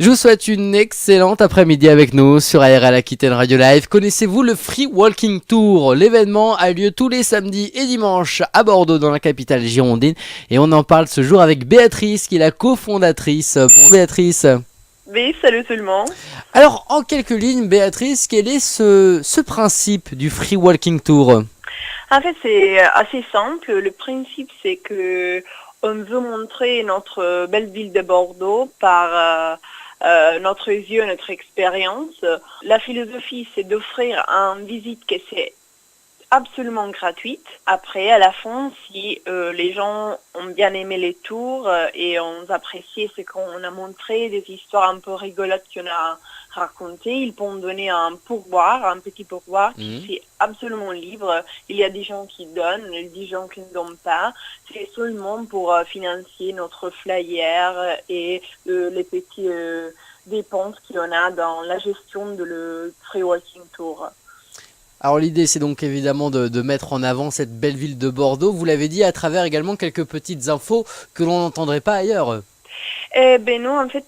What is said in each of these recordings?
Je vous souhaite une excellente après-midi avec nous sur ARL Aquitaine Radio Live. Connaissez-vous le Free Walking Tour? L'événement a lieu tous les samedis et dimanches à Bordeaux dans la capitale girondine. Et on en parle ce jour avec Béatrice qui est la cofondatrice. Bonjour Béatrice. Oui, salut tout le monde. Alors en quelques lignes Béatrice, quel est ce principe du Free Walking Tour? En fait, c'est assez simple. Le principe, c'est que on veut montrer notre belle ville de Bordeaux par notre yeux, notre expérience. La philosophie, c'est d'offrir une visite que c'est absolument gratuite. Après, à la fin, si les gens ont bien aimé les tours et ont apprécié ce qu'on a montré, des histoires un peu rigolotes qu'on a racontées, ils peuvent donner un pourboire, un petit pourboire qui est absolument libre. Il y a des gens qui donnent, des gens qui ne donnent pas. C'est seulement pour financer notre flyer et les petits dépenses qu'on a dans la gestion de le Free Walking Tour. Alors l'idée c'est donc évidemment de mettre en avant cette belle ville de Bordeaux, vous l'avez dit, à travers également quelques petites infos que l'on n'entendrait pas ailleurs. Ben non, en fait,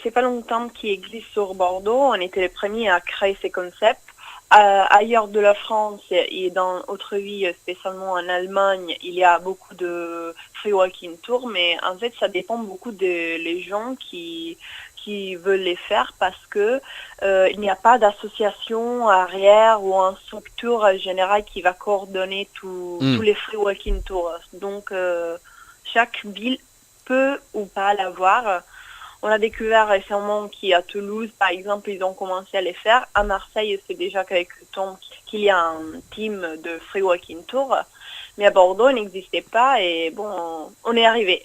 c'est pas longtemps qu'il existe sur Bordeaux. On était les premiers à créer ces concepts. Ailleurs de la France et dans d'autres villes, spécialement en Allemagne, il y a beaucoup de free walking tours, mais en fait, ça dépend beaucoup des gens qui veulent les faire parce que il n'y a pas d'association arrière ou une structure générale qui va coordonner tous les free walking tours. Donc, chaque ville peut ou pas l'avoir. On a découvert récemment qu'à Toulouse, par exemple, ils ont commencé à les faire. À Marseille, c'est déjà quelques temps qu'il y a un team de free walking tour. Mais à Bordeaux, il n'existait pas et bon, on est arrivé.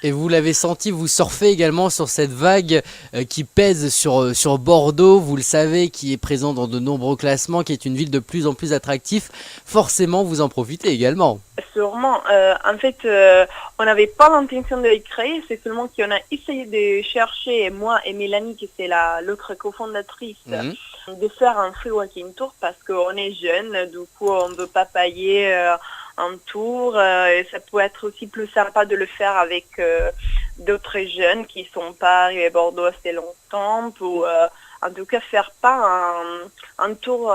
Et vous l'avez senti, vous surfez également sur cette vague qui pèse sur Bordeaux, vous le savez, qui est présent dans de nombreux classements, qui est une ville de plus en plus attractive. Forcément, vous en profitez également. Sûrement. En fait, on n'avait pas l'intention de les créer, c'est seulement qu'on a essayé de chercher, moi et Mélanie, qui c'est l'autre cofondatrice, de faire un free walking tour parce qu'on est jeunes, du coup on ne veut pas payer un tour. Et ça peut être aussi plus sympa de le faire avec d'autres jeunes qui ne sont pas arrivés à Bordeaux assez longtemps ou en tout cas faire pas un tour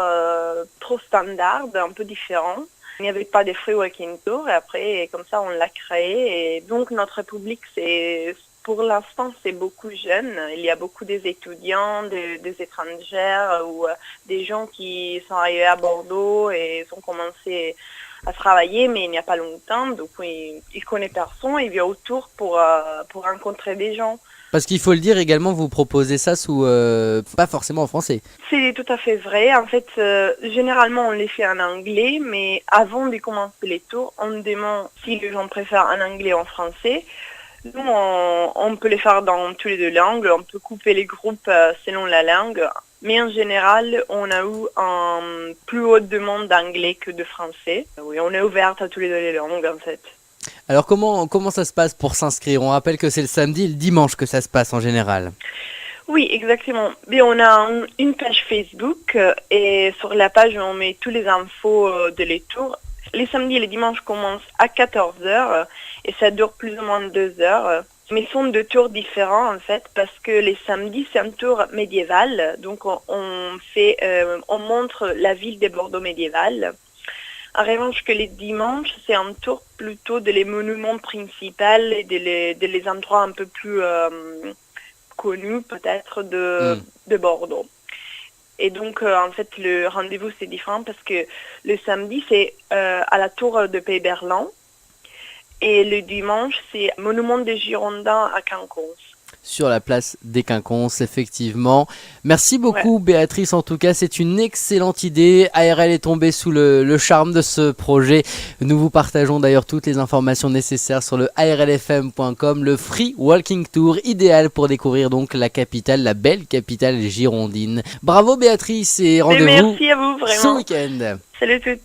trop standard, un peu différent. Il n'y avait pas de free walking tour et après, comme ça, on l'a créé. Et donc, notre public, pour l'instant, c'est beaucoup jeune. Il y a beaucoup des étudiants, des étrangères ou des gens qui sont arrivés à Bordeaux et ont commencé à travailler, mais il n'y a pas longtemps. Donc, il ne connaît personne. Il vient autour pour rencontrer des gens. Parce qu'il faut le dire également, vous proposez ça pas forcément en français. C'est tout à fait vrai. En fait, généralement, on les fait en anglais, mais avant de commencer les tours, on demande si les gens préfèrent en anglais ou en français. Nous, on peut les faire dans toutes les deux langues. On peut couper les groupes selon la langue. Mais en général, on a eu une plus haute demande d'anglais que de français. Oui, on est ouverte à toutes les deux langues, en fait. Alors comment ça se passe pour s'inscrire? On rappelle que c'est le samedi et le dimanche que ça se passe en général. Oui, exactement. Mais on a une page Facebook et sur la page, on met toutes les infos de les tours. Les samedis et les dimanches commencent à 14 heures et ça dure plus ou moins 2 heures. Mais ce sont deux tours différents en fait parce que les samedis, c'est un tour médiéval. Donc on montre la ville de Bordeaux médiévale. En revanche, que les dimanches, c'est un tour plutôt de les monuments principaux et de les endroits un peu plus connus peut-être de Bordeaux. Et donc, en fait, le rendez-vous, c'est différent parce que le samedi, c'est à la tour de Pays-Berland et le dimanche, c'est monument des Girondins à Quinconce. Sur la place des Quinconces, effectivement. Merci beaucoup Béatrice, en tout cas c'est une excellente idée. ARL est tombé sous le charme de ce projet. Nous vous partageons d'ailleurs toutes les informations nécessaires sur le arlfm.com, le Free Walking Tour, idéal pour découvrir donc la capitale, la belle capitale girondine. Bravo Béatrice et rendez-vous merci à vous, vraiment. ce week-end. Salut toutes.